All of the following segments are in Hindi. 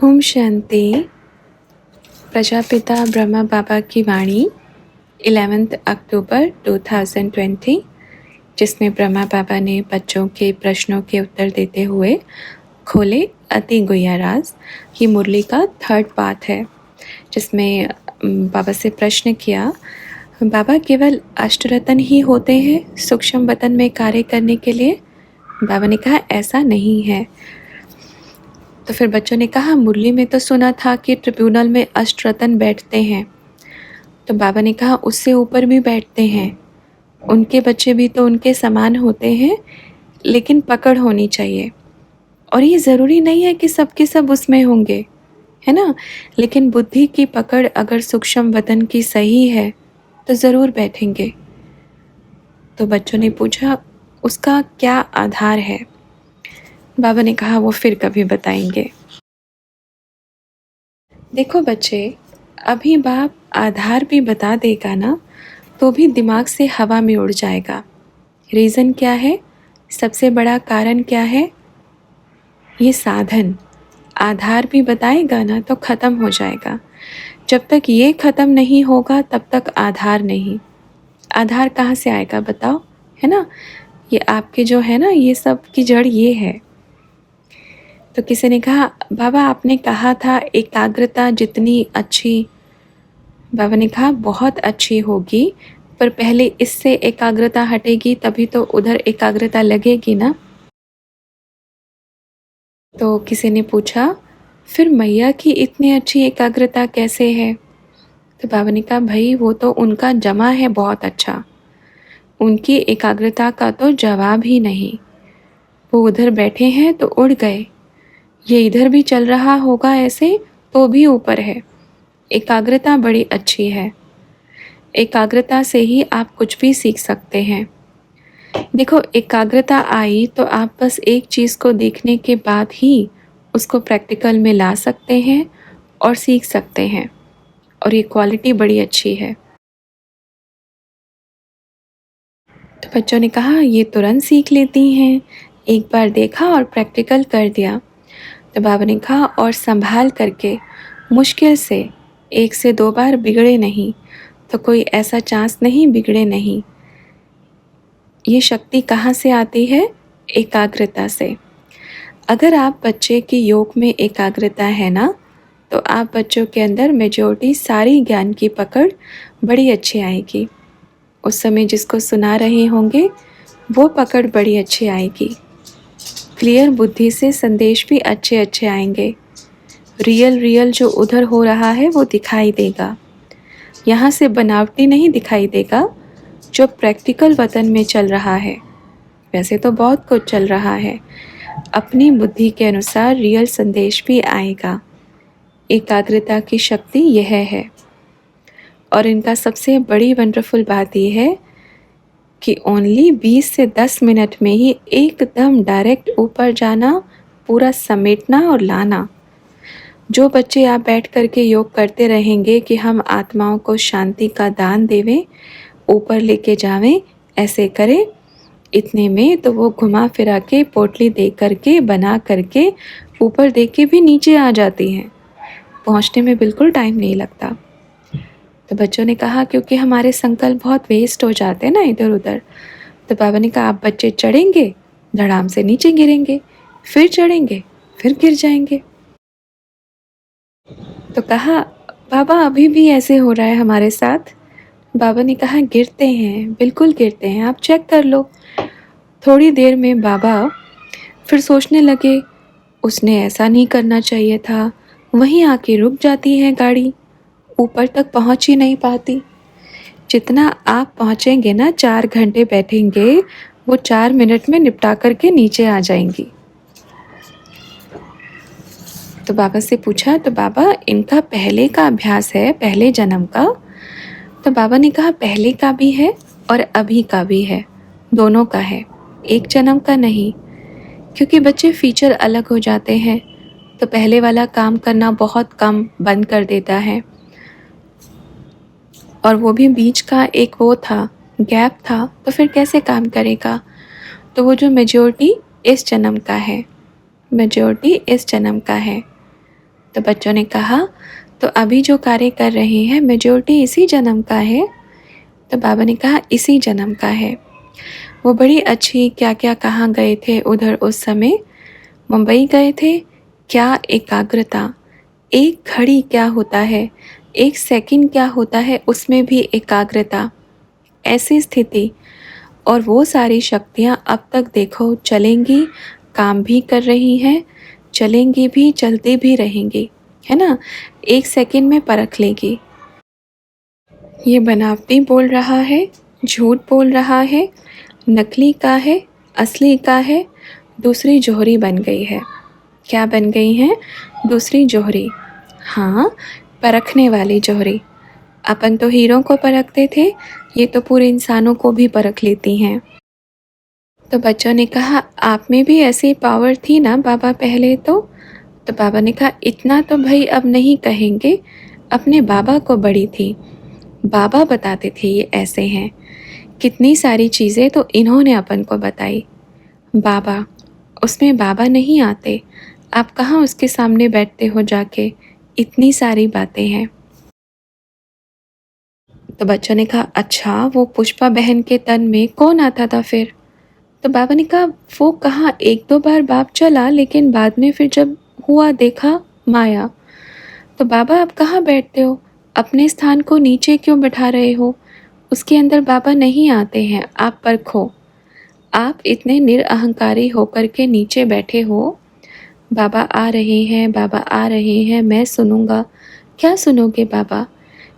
ओम शांति। प्रजापिता ब्रह्मा बाबा की वाणी 11 अक्टूबर 2020, जिसमें ब्रह्मा बाबा ने बच्चों के प्रश्नों के उत्तर देते हुए खोले अति गुह्य राज। ये मुरली का थर्ड पार्ट है, जिसमें बाबा से प्रश्न किया, बाबा केवल अष्टरत्न ही होते हैं सूक्ष्म वतन में कार्य करने के लिए? बाबा ने कहा ऐसा नहीं है। तो फिर बच्चों ने कहा मुरली में तो सुना था कि ट्रिब्यूनल में अष्टरत्न बैठते हैं। तो बाबा ने कहा उससे ऊपर भी बैठते हैं, उनके बच्चे भी तो उनके समान होते हैं, लेकिन पकड़ होनी चाहिए। और ये ज़रूरी नहीं है कि सबके सब उसमें होंगे, है ना, लेकिन बुद्धि की पकड़ अगर सूक्ष्म वतन की सही है तो ज़रूर बैठेंगे। तो बच्चों ने पूछा उसका क्या आधार है? बाबा ने कहा वो फिर कभी बताएंगे। देखो बच्चे, अभी बाप आधार भी बता देगा ना तो भी दिमाग से हवा में उड़ जाएगा। रीज़न क्या है? सबसे बड़ा कारण क्या है? ये साधन। आधार भी बताएगा ना तो ख़त्म हो जाएगा। जब तक ये ख़त्म नहीं होगा तब तक आधार नहीं। आधार कहाँ से आएगा बताओ, है ना? ये आपके जो है ना, ये सब की जड़ ये है। तो किसी ने कहा बाबा आपने कहा था एकाग्रता जितनी अच्छी, बाबा ने कहा बहुत अच्छी होगी, पर पहले इससे एकाग्रता हटेगी तभी तो उधर एकाग्रता लगेगी ना। तो किसी ने पूछा फिर मैया की इतनी अच्छी एकाग्रता कैसे है? तो बाबा ने कहा भाई वो तो उनका जमा है बहुत अच्छा, उनकी एकाग्रता का तो जवाब ही नहीं। वो उधर बैठे हैं तो उड़ गए, ये इधर भी चल रहा होगा ऐसे तो भी ऊपर है। एकाग्रता बड़ी अच्छी है, एकाग्रता से ही आप कुछ भी सीख सकते हैं। देखो एकाग्रता आई तो आप बस एक चीज़ को देखने के बाद ही उसको प्रैक्टिकल में ला सकते हैं और सीख सकते हैं, और ये क्वालिटी बड़ी अच्छी है। तो बच्चों ने कहा ये तुरंत सीख लेती हैं, एक बार देखा और प्रैक्टिकल कर दिया। तो बाबा ने कहा और संभाल करके, मुश्किल से 1 से 2 बार बिगड़े नहीं तो कोई ऐसा चांस नहीं बिगड़े नहीं। ये शक्ति कहाँ से आती है? एकाग्रता से। अगर आप बच्चे की योग में एकाग्रता है ना, तो आप बच्चों के अंदर मेजॉरिटी सारी ज्ञान की पकड़ बड़ी अच्छी आएगी। उस समय जिसको सुना रहे होंगे वो पकड़ बड़ी अच्छी आएगी। क्लियर बुद्धि से संदेश भी अच्छे अच्छे आएंगे। रियल जो उधर हो रहा है वो दिखाई देगा, यहाँ से बनावटी नहीं दिखाई देगा। जो प्रैक्टिकल वतन में चल रहा है, वैसे तो बहुत कुछ चल रहा है, अपनी बुद्धि के अनुसार रियल संदेश भी आएगा। एकाग्रता की शक्ति यह है। और इनका सबसे बड़ी वंडरफुल बात यह है कि ओनली 20 से 10 मिनट में ही एकदम डायरेक्ट ऊपर जाना, पूरा समेटना और लाना। जो बच्चे आप बैठ करके योग करते रहेंगे कि हम आत्माओं को शांति का दान देवें, ऊपर लेके जावें, ऐसे करें, इतने में तो वो घुमा फिरा के पोटली दे करके बना करके ऊपर दे के भी नीचे आ जाती हैं। पहुंचने में बिल्कुल टाइम नहीं लगता। तो बच्चों ने कहा क्योंकि हमारे संकल्प बहुत वेस्ट हो जाते हैं ना इधर उधर। तो बाबा ने कहा आप बच्चे चढ़ेंगे, धड़ाम से नीचे गिरेंगे, फिर चढ़ेंगे, फिर गिर जाएंगे। तो कहा बाबा अभी भी ऐसे हो रहा है हमारे साथ। बाबा ने कहा गिरते हैं, बिल्कुल गिरते हैं, आप चेक कर लो। थोड़ी देर में बाबा फिर सोचने लगे उसने ऐसा नहीं करना चाहिए था, वहीं आके रुक जाती है गाड़ी, ऊपर तक पहुंच ही नहीं पाती। जितना आप पहुंचेंगे ना, 4 घंटे बैठेंगे, वो 4 मिनट में निपटा करके नीचे आ जाएंगी। तो बाबा से पूछा तो बाबा इनका पहले का अभ्यास है, पहले जन्म का? तो बाबा ने कहा पहले का भी है और अभी का भी है, दोनों का है, एक जन्म का नहीं। क्योंकि बच्चे फीचर अलग हो जाते हैं तो पहले वाला काम करना बहुत कम बंद कर देता है, और वो भी बीच का एक वो था, गैप था, तो फिर कैसे काम करेगा? तो वो जो मेजॉरिटी इस जन्म का है, मेजॉरिटी इस जन्म का है, तो बच्चों ने कहा, तो अभी जो कार्य कर रहे हैं मेजॉरिटी इसी जन्म का है? तो बाबा ने कहा, इसी जन्म का है। वो बड़ी अच्छी क्या क्या कहाँ गए थे उधर उस समय, मुंबई गए थे। क्या एकाग्रता, एक घड़ी क्या होता है, एक सेकंड क्या होता है, उसमें भी एकाग्रता, ऐसी स्थिति। और वो सारी शक्तियाँ अब तक देखो चलेंगी, काम भी कर रही हैं, चलेंगी भी, चलती भी रहेंगी, है ना। एक सेकंड में परख लेगी, ये बनावटी बोल रहा है, झूठ बोल रहा है, नकली का है, असली का है। दूसरी जोहरी बन गई है। क्या बन गई हैं? दूसरी जोहरी। हाँ, परखने वाली जोहरी। अपन तो हीरों को परखते थे, ये तो पूरे इंसानों को भी परख लेती हैं। तो बच्चों ने कहा, आप में भी ऐसी पावर थी ना बाबा पहले तो बाबा ने कहा, इतना तो भाई अब नहीं कहेंगे, अपने बाबा को बड़ी थी। बाबा बताते थे ये ऐसे हैं। कितनी सारी चीज़ें तो इन्होंने अपन को बताई। बाबा, उसमें बाबा नहीं आते, आप कहाँ उसके सामने बैठते हो जाके, इतनी सारी बातें हैं। तो बच्चों ने कहा, अच्छा वो पुष्पा बहन के तन में कौन आता था फिर? तो बाबा ने कहा, वो कहाँ, एक दो बार बाप चला, लेकिन बाद में फिर जब हुआ देखा माया। तो बाबा आप कहाँ बैठते हो, अपने स्थान को नीचे क्यों बिठा रहे हो? उसके अंदर बाबा नहीं आते हैं, आप परखो। आप इतने निरअहंकारी होकर के नीचे बैठे हो, बाबा आ रहे हैं, बाबा आ रहे हैं, मैं सुनूंगा। क्या सुनोगे बाबा?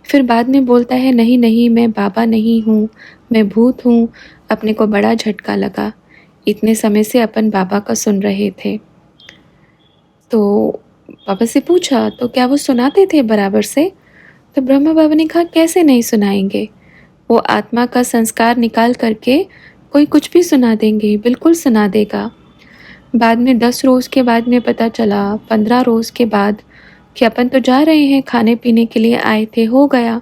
फिर बाद में बोलता है, नहीं नहीं मैं बाबा नहीं हूँ, मैं भूत हूँ। अपने को बड़ा झटका लगा, इतने समय से अपन बाबा का सुन रहे थे। तो बाबा से पूछा, तो क्या वो सुनाते थे बराबर से? तो ब्रह्मा बाबा ने कहा, कैसे नहीं सुनाएंगे, वो आत्मा का संस्कार निकाल करके कोई कुछ भी सुना देंगे, बिल्कुल सुना देगा। बाद में 10 रोज़ के बाद में पता चला, 15 रोज़ के बाद, कि अपन तो जा रहे हैं, खाने पीने के लिए आए थे, हो गया।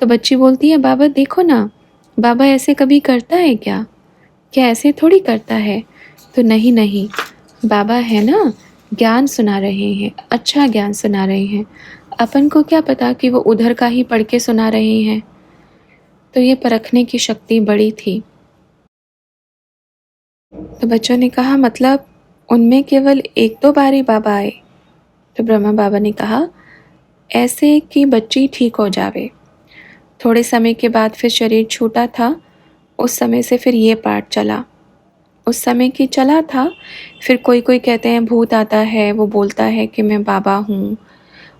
तो बच्ची बोलती है, बाबा देखो ना, बाबा ऐसे कभी करता है क्या? क्या ऐसे थोड़ी करता है? तो नहीं नहीं, बाबा है ना, ज्ञान सुना रहे हैं, अच्छा ज्ञान सुना रहे हैं। अपन को क्या पता कि वो उधर का ही पढ़ के सुना रहे हैं। तो ये परखने की शक्ति बड़ी थी। तो बच्चों ने कहा, मतलब उनमें केवल एक दो बार ही बाबा आए? तो ब्रह्मा बाबा ने कहा, ऐसे कि बच्ची ठीक हो जावे। थोड़े समय के बाद फिर शरीर छूटा था, उस समय से फिर ये पाठ चला। उस समय की चला था। फिर कोई कोई कहते हैं भूत आता है, वो बोलता है कि मैं बाबा हूँ,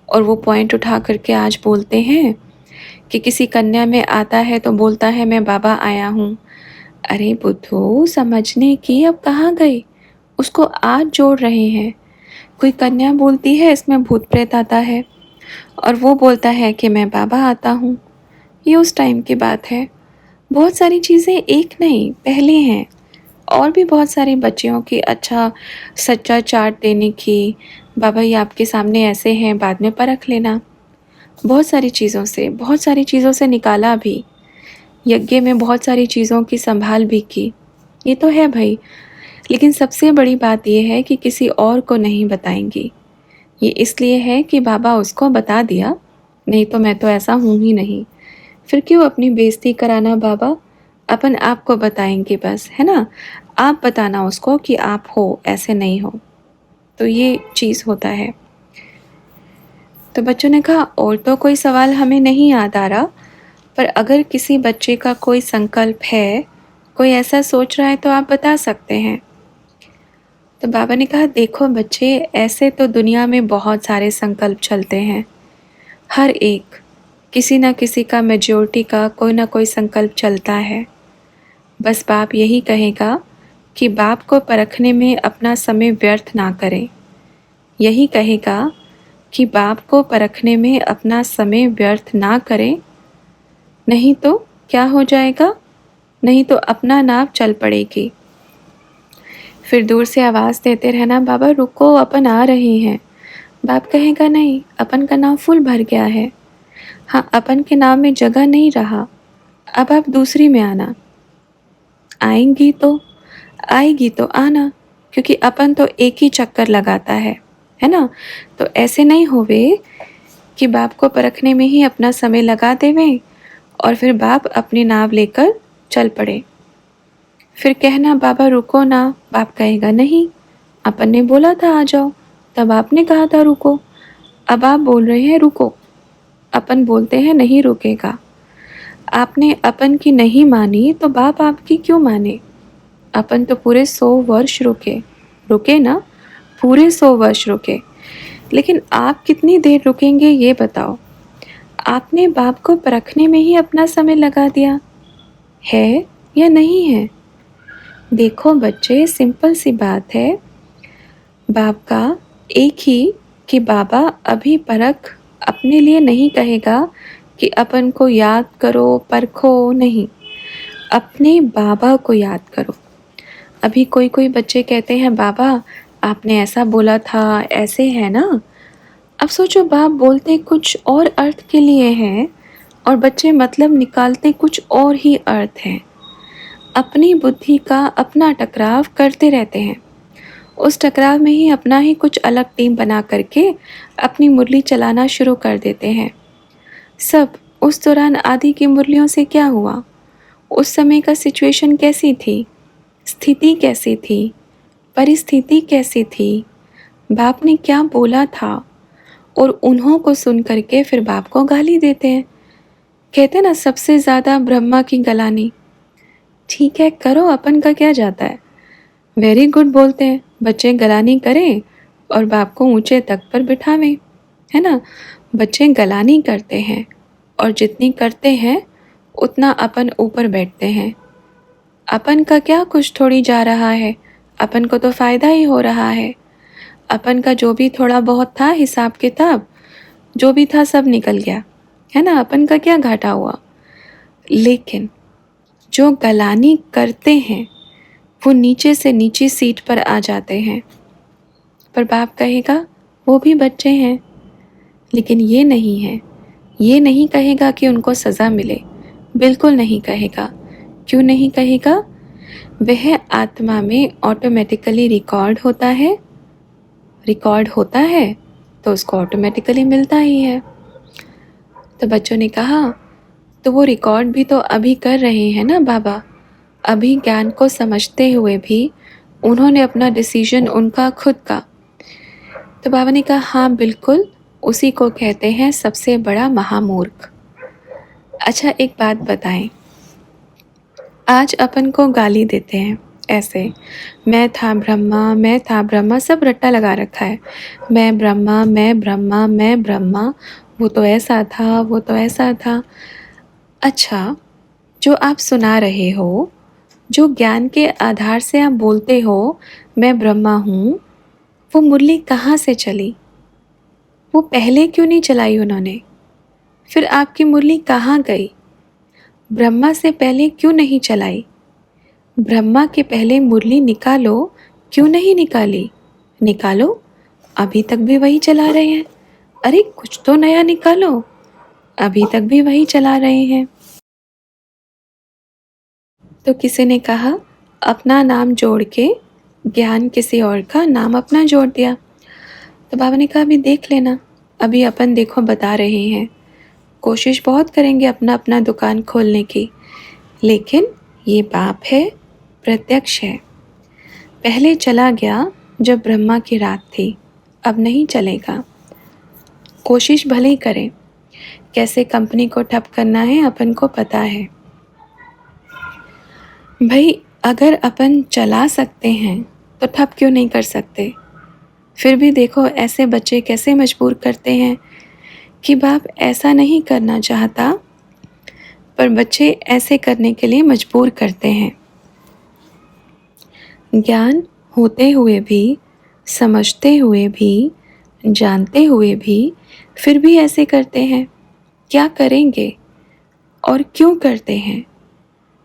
और वो पॉइंट उठा करके आज बोलते हैं कि किसी कन्या में आता है तो बोलता है मैं बाबा आया हूँ। अरे बुद्धू, समझने की अब कहाँ गई? उसको आज जोड़ रहे हैं। कोई कन्या बोलती है इसमें भूत प्रेत आता है, और वो बोलता है कि मैं बाबा आता हूँ। ये उस टाइम की बात है। बहुत सारी चीज़ें एक नहीं पहले हैं, और भी बहुत सारी बच्चियों की अच्छा सच्चा चार्ट देने की, बाबा ये आपके सामने ऐसे हैं, बाद में परख लेना। बहुत सारी चीज़ों से, बहुत सारी चीज़ों से निकाला भी। यज्ञ में बहुत सारी चीज़ों की संभाल भी की। ये तो है भाई, लेकिन सबसे बड़ी बात यह है कि किसी और को नहीं बताएंगी। ये इसलिए है कि बाबा उसको बता दिया, नहीं तो मैं तो ऐसा हूँ ही नहीं। फिर क्यों अपनी बेइज्जती कराना बाबा? अपन आपको बताएंगे बस, है ना। आप बताना उसको कि आप हो, ऐसे नहीं हो। तो ये चीज़ होता है। तो बच्चों ने कहा, और तो कोई सवाल हमें नहीं याद आ रहा, पर अगर किसी बच्चे का कोई संकल्प है, कोई ऐसा सोच रहा है तो आप बता सकते हैं। तो बाबा ने कहा, देखो बच्चे, ऐसे तो दुनिया में बहुत सारे संकल्प चलते हैं। हर एक, किसी न किसी का, मेजॉरिटी का कोई ना कोई संकल्प चलता है। बस बाप यही कहेगा कि बाप को परखने में अपना समय व्यर्थ ना करें। यही कहेगा कि बाप को परखने में अपना समय व्यर्थ ना करें, नहीं तो क्या हो जाएगा, नहीं तो अपना नाव चल पड़ेगी। फिर दूर से आवाज़ देते रहना, बाबा रुको, अपन आ रहे हैं। बाप कहेगा, नहीं, अपन का नाव फुल भर गया है। हाँ, अपन के नाव में जगह नहीं रहा, अब आप दूसरी में आना। आएंगी तो, आएगी तो आना, क्योंकि अपन तो एक ही चक्कर लगाता है है ना? तो ऐसे नहीं होवे कि बाप को परखने में ही अपना समय लगा देवें और फिर बाप अपनी नाव लेकर चल पड़े। फिर कहना बाबा रुको ना, बाप कहेगा नहीं, अपन ने बोला था आ जाओ, तब आपने कहा था रुको, अब आप बोल रहे हैं रुको। अपन बोलते हैं नहीं रुकेगा। आपने अपन की नहीं मानी तो बाप आपकी क्यों माने? अपन तो पूरे 100 वर्ष रुके, रुके ना, पूरे 100 वर्ष रुके। लेकिन आप कितनी देर रुकेंगे ये बताओ? आपने बाप को परखने में ही अपना समय लगा दिया, है या नहीं है? देखो बच्चे, सिंपल सी बात है। बाप का एक ही कि बाबा अभी परख अपने लिए नहीं कहेगा कि अपन को याद करो, परखो, नहीं। अपने बाबा को याद करो। अभी कोई कोई बच्चे कहते हैं बाबा आपने ऐसा बोला था, ऐसे है ना। अब सोचो, बाप बोलते कुछ और अर्थ के लिए हैं और बच्चे मतलब निकालते कुछ और ही अर्थ हैं। अपनी बुद्धि का अपना टकराव करते रहते हैं। उस टकराव में ही अपना ही कुछ अलग टीम बना करके अपनी मुरली चलाना शुरू कर देते हैं। सब उस दौरान आदि की मुरलियों से क्या हुआ? उस समय का सिचुएशन कैसी थी? स्थिति कैसी थी? परिस्थिति कैसी थी? बाप ने क्या बोला था? और उन्हों को सुन करके फिर बाप को गाली देते हैं। कहते ना सबसे ज़्यादा ब्रह्मा की गलानी। ठीक है करो, अपन का क्या जाता है। वेरी गुड बोलते हैं, बच्चे गलानी करें और बाप को ऊंचे तक पर बिठावें, है ना। बच्चे गलानी करते हैं और जितनी करते हैं उतना अपन ऊपर बैठते हैं। अपन का क्या कुछ थोड़ी जा रहा है, अपन को तो फ़ायदा ही हो रहा है। अपन का जो भी थोड़ा बहुत था हिसाब किताब, जो भी था सब निकल गया, है ना। अपन का क्या घाटा हुआ। लेकिन जो गलानी करते हैं वो नीचे से नीचे सीट पर आ जाते हैं। पर बाप कहेगा वो भी बच्चे हैं। लेकिन ये नहीं है, ये नहीं कहेगा कि उनको सज़ा मिले, बिल्कुल नहीं कहेगा। क्यों नहीं कहेगा? वह आत्मा में ऑटोमेटिकली रिकॉर्ड होता है। रिकॉर्ड होता है तो उसको ऑटोमेटिकली मिलता ही है। तो बच्चों ने कहा तो वो रिकॉर्ड भी तो अभी कर रहे हैं ना बाबा। अभी ज्ञान को समझते हुए भी उन्होंने अपना डिसीजन उनका खुद का। तो बाबा ने कहा हाँ बिल्कुल, उसी को कहते हैं सबसे बड़ा महामूर्ख। अच्छा एक बात बताएं, आज अपन को गाली देते हैं ऐसे, मैं था ब्रह्मा, मैं था ब्रह्मा, सब रट्टा लगा रखा है। मैं ब्रह्मा, मैं ब्रह्मा, मैं ब्रह्मा, वो तो ऐसा था, वो तो ऐसा था। अच्छा, जो आप सुना रहे हो, जो ज्ञान के आधार से आप बोलते हो मैं ब्रह्मा हूँ, वो मुरली कहाँ से चली? वो पहले क्यों नहीं चलाई उन्होंने? फिर आपकी मुरली कहाँ गई? ब्रह्मा से पहले क्यों नहीं चलाई? ब्रह्मा के पहले मुरली निकालो, क्यों नहीं निकाली? निकालो, अभी तक भी वही चला रहे हैं। अरे कुछ तो नया निकालो, अभी तक भी वही चला रहे हैं। तो किसी ने कहा अपना नाम जोड़ के ज्ञान किसी और का नाम अपना जोड़ दिया। तो बाबा ने कहा अभी देख लेना, अभी अपन देखो बता रहे हैं, कोशिश बहुत करेंगे अपना अपना दुकान खोलने की, लेकिन ये बाप है, प्रत्यक्ष है। पहले चला गया जब ब्रह्मा की रात थी, अब नहीं चलेगा। कोशिश भले ही करें, कैसे कंपनी को ठप करना है अपन को पता है। भाई अगर अपन चला सकते हैं तो ठप क्यों नहीं कर सकते? फिर भी देखो ऐसे बच्चे कैसे मजबूर करते हैं कि बाप ऐसा नहीं करना चाहता, पर बच्चे ऐसे करने के लिए मजबूर करते हैं। ज्ञान होते हुए भी, समझते हुए भी, जानते हुए भी फिर भी ऐसे करते हैं। क्या करेंगे और क्यों करते हैं?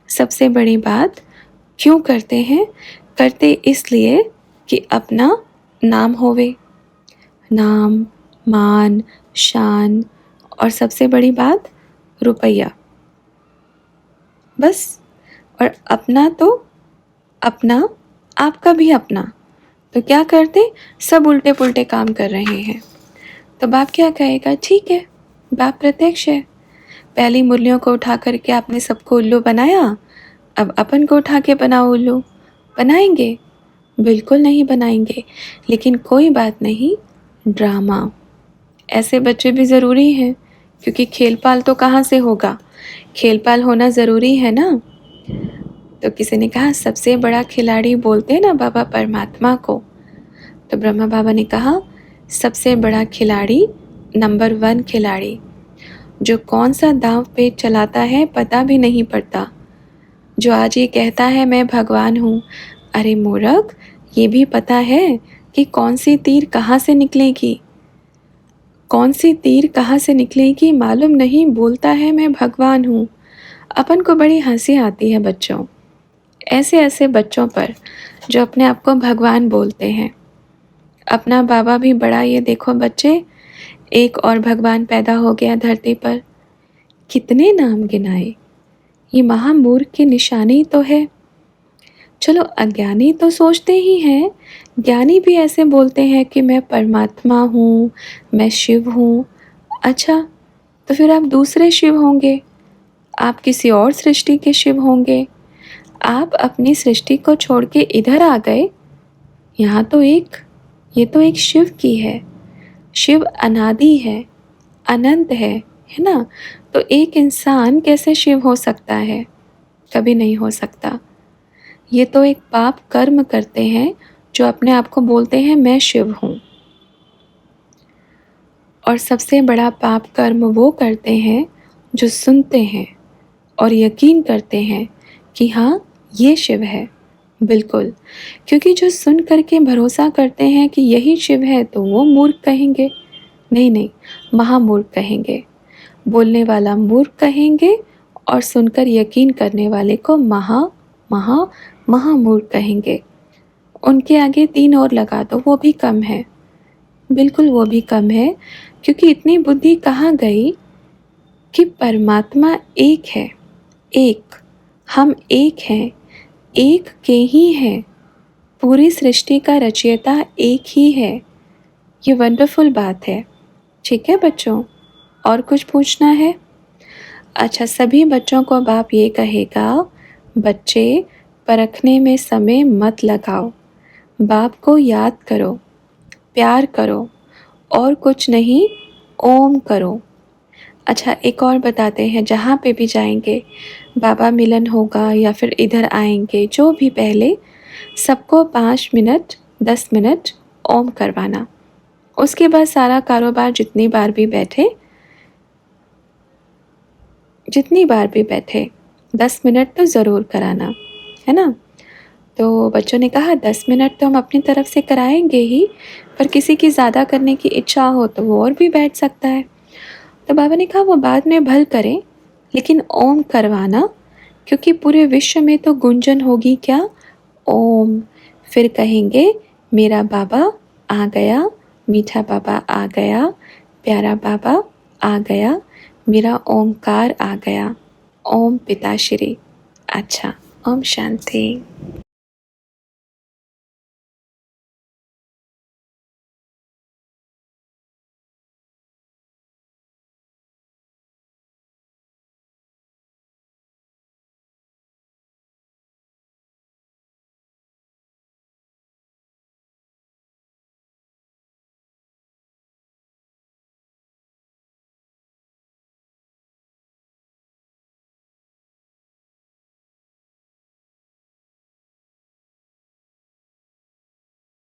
सबसे बड़ी बात, क्यों करते हैं? करते इसलिए कि अपना नाम होवे, नाम, मान, शान और सबसे बड़ी बात रुपया, बस। और अपना तो अपना, आपका भी अपना। तो क्या करते, सब उल्टे पुल्टे काम कर रहे हैं। तो बाप क्या कहेगा, ठीक है, बाप प्रत्यक्ष है, पहली मुरलियों को उठा करके आपने सबको उल्लू बनाया, अब अपन को उठा के बनाओ उल्लू। बनाएंगे? बिल्कुल नहीं बनाएंगे, लेकिन कोई बात नहीं, ड्रामा। ऐसे बच्चे भी ज़रूरी हैं, क्योंकि खेल पाल तो कहाँ से होगा, खेल पाल होना ज़रूरी है ना। तो किसी ने कहा सबसे बड़ा खिलाड़ी बोलते हैं ना बाबा परमात्मा को। तो ब्रह्मा बाबा ने कहा सबसे बड़ा खिलाड़ी, नंबर 1 खिलाड़ी, जो कौन सा दांव पे चलाता है पता भी नहीं पड़ता, जो आज ये कहता है मैं भगवान हूँ, अरे मूर्ख, ये भी पता है कि कौन सी तीर कहाँ से निकलेगी, कौन सी तीर कहाँ से निकलेगी मालूम नहीं, बोलता है मैं भगवान हूँ। अपन को बड़ी हंसी आती है बच्चों, ऐसे ऐसे बच्चों पर जो अपने आप को भगवान बोलते हैं। अपना बाबा भी बड़ा, ये देखो बच्चे, एक और भगवान पैदा हो गया धरती पर, कितने नाम गिनाए, ये महामूर्ख की निशानी तो है। चलो अज्ञानी तो सोचते ही हैं, ज्ञानी भी ऐसे बोलते हैं कि मैं परमात्मा हूँ, मैं शिव हूँ। अच्छा, तो फिर आप दूसरे शिव होंगे, आप किसी और सृष्टि के शिव होंगे, आप अपनी सृष्टि को छोड़ के इधर आ गए। यहाँ तो ये तो एक शिव की है, शिव अनादि है, अनंत है ना। तो एक इंसान कैसे शिव हो सकता है, कभी नहीं हो सकता। ये तो एक पाप कर्म करते हैं जो अपने आप को बोलते हैं मैं शिव हूँ। और सबसे बड़ा पाप कर्म वो करते हैं जो सुनते हैं और यकीन करते हैं कि हाँ ये शिव है। बिल्कुल, क्योंकि जो सुन करके भरोसा करते हैं कि यही शिव है तो वो मूर्ख कहेंगे, नहीं, महामूर्ख कहेंगे। बोलने वाला मूर्ख कहेंगे और सुनकर यकीन करने वाले को महामूर्ख कहेंगे। उनके आगे 3 और लगा दो, वो भी कम है, बिल्कुल वो भी कम है, क्योंकि इतनी बुद्धि कहाँ गई कि परमात्मा एक है, एक, हम एक हैं, एक के ही हैं, पूरी सृष्टि का रचयिता एक ही है। ये वंडरफुल बात है। ठीक है बच्चों, और कुछ पूछना है? अच्छा, सभी बच्चों को बाप ये कहेगा, बच्चे परखने में समय मत लगाओ, बाप को याद करो, प्यार करो, और कुछ नहीं, ओम करो। अच्छा, एक और बताते हैं, जहाँ पे भी जाएंगे, बाबा मिलन होगा या फिर इधर आएंगे, जो भी पहले सबको 5 मिनट 10 मिनट ओम करवाना। उसके बाद सारा कारोबार जितनी बार भी बैठे 10 मिनट तो ज़रूर कराना है ना। तो बच्चों ने कहा 10 मिनट तो हम अपनी तरफ से कराएंगे ही, पर किसी की ज़्यादा करने की इच्छा हो तो वो और भी बैठ सकता है। तो बाबा ने कहा वो बाद में भल करें, लेकिन ओम करवाना, क्योंकि पूरे विश्व में तो गुंजन होगी क्या, ओम। फिर कहेंगे मेरा बाबा आ गया, मीठा बाबा आ गया, प्यारा बाबा आ गया, मेरा ओमकार आ गया। ओम पिताश्री। अच्छा, ओम शांति।